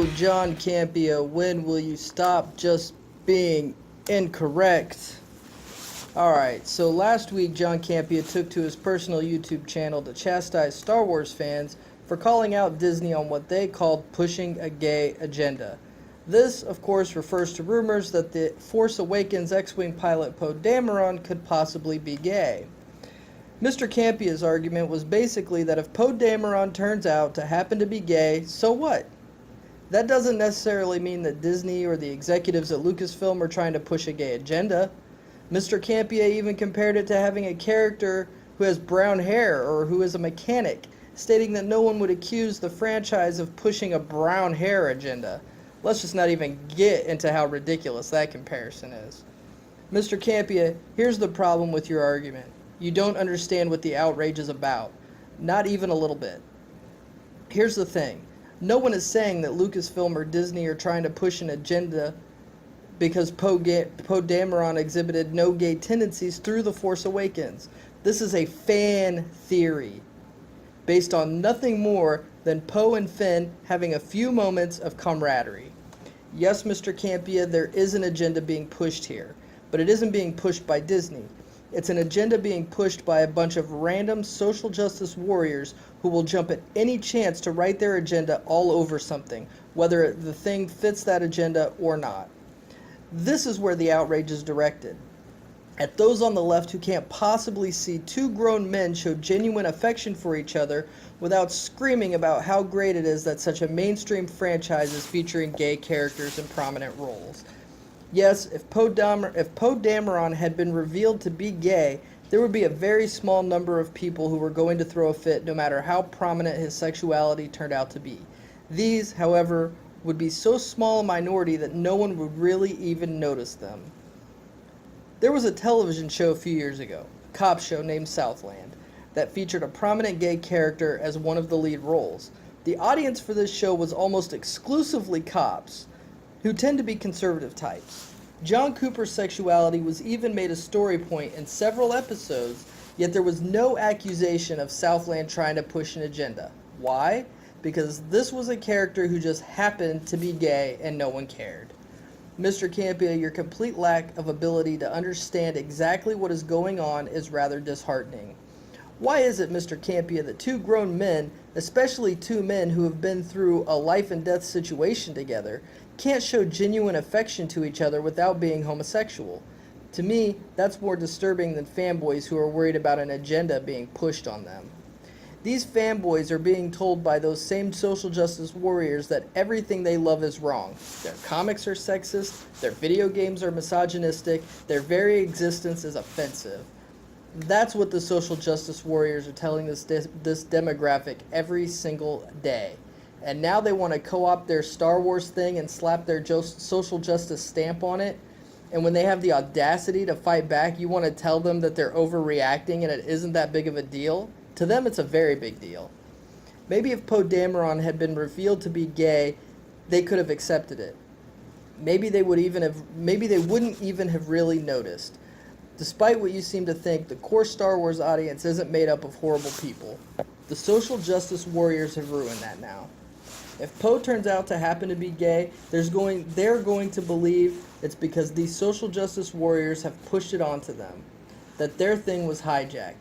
Oh, John Campea, when will you stop just being incorrect? Alright, so last week John Campea took to his personal YouTube channel to chastise Star Wars fans for calling out Disney on what they called pushing a gay agenda. This, of course, refers to rumors that the Force Awakens X-Wing pilot Poe Dameron could possibly be gay. Mr. Campea's argument was basically that if Poe Dameron turns out to happen to be gay, so what? That doesn't necessarily mean that Disney or the executives at Lucasfilm are trying to push a gay agenda. Mr. Campea even compared it to having a character who has brown hair or who is a mechanic, stating that no one would accuse the franchise of pushing a brown hair agenda. Let's just not even get into how ridiculous that comparison is. Mr. Campea, here's the problem with your argument. You don't understand what the outrage is about. Not even a little bit. Here's the thing. No one is saying that Lucasfilm or Disney are trying to push an agenda because Poe Dameron exhibited no gay tendencies through The Force Awakens. This is a fan theory based on nothing more than Poe and Finn having a few moments of camaraderie. Yes, Mr. Campea, there is an agenda being pushed here, but it isn't being pushed by Disney. It's an agenda being pushed by a bunch of random social justice warriors who will jump at any chance to write their agenda all over something, whether the thing fits that agenda or not. This is where the outrage is directed. At those on the left who can't possibly see two grown men show genuine affection for each other without screaming about how great it is that such a mainstream franchise is featuring gay characters in prominent roles. Yes, if Poe Dameron had been revealed to be gay, there would be a very small number of people who were going to throw a fit no matter how prominent his sexuality turned out to be. These, however, would be so small a minority that no one would really even notice them. There was a television show a few years ago, a cop show named Southland, that featured a prominent gay character as one of the lead roles. The audience for this show was almost exclusively cops, who tend to be conservative types. John Cooper's sexuality was even made a story point in several episodes, yet there was no accusation of Southland trying to push an agenda. Why? Because this was a character who just happened to be gay and no one cared. Mr. Campea, your complete lack of ability to understand exactly what is going on is rather disheartening. Why is it, Mr. Campea, that two grown men, especially two men who have been through a life and death situation together, can't show genuine affection to each other without being homosexual? To me, that's more disturbing than fanboys who are worried about an agenda being pushed on them. These fanboys are being told by those same social justice warriors that everything they love is wrong. Their comics are sexist, their video games are misogynistic, their very existence is offensive. That's what the social justice warriors are telling this demographic every single day. And now they want to co-opt their Star Wars thing and slap their social justice stamp on it. And when they have the audacity to fight back, you want to tell them that they're overreacting and it isn't that big of a deal? To them, it's a very big deal. Maybe if Poe Dameron had been revealed to be gay, they could have accepted it. Maybe they wouldn't even have really noticed. Despite what you seem to think, the core Star Wars audience isn't made up of horrible people. The social justice warriors have ruined that now. If Poe turns out to happen to be gay, they're going to believe it's because these social justice warriors have pushed it onto them, that their thing was hijacked.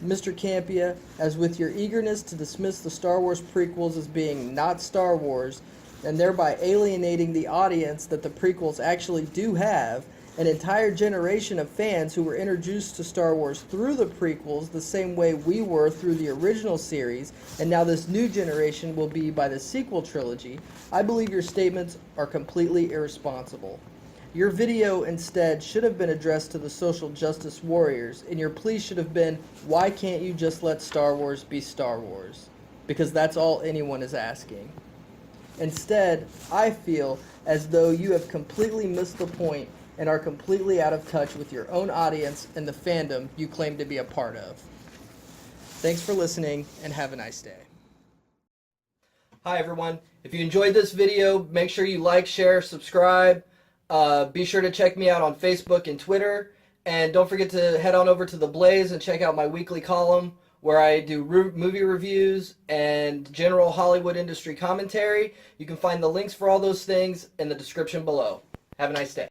Mr. Campea, as with your eagerness to dismiss the Star Wars prequels as being not Star Wars, and thereby alienating the audience that the prequels actually do have, an entire generation of fans who were introduced to Star Wars through the prequels the same way we were through the original series, and now this new generation will be by the sequel trilogy, I believe your statements are completely irresponsible. Your video instead should have been addressed to the social justice warriors, and your plea should have been, why can't you just let Star Wars be Star Wars? Because that's all anyone is asking. Instead, I feel as though you have completely missed the point and are completely out of touch with your own audience and the fandom you claim to be a part of. Thanks for listening, and have a nice day. Hi everyone. If you enjoyed this video, make sure you like, share, subscribe. Be sure to check me out on Facebook and Twitter. And don't forget to head on over to TheBlaze and check out my weekly column where I do movie reviews and general Hollywood industry commentary. You can find the links for all those things in the description below. Have a nice day.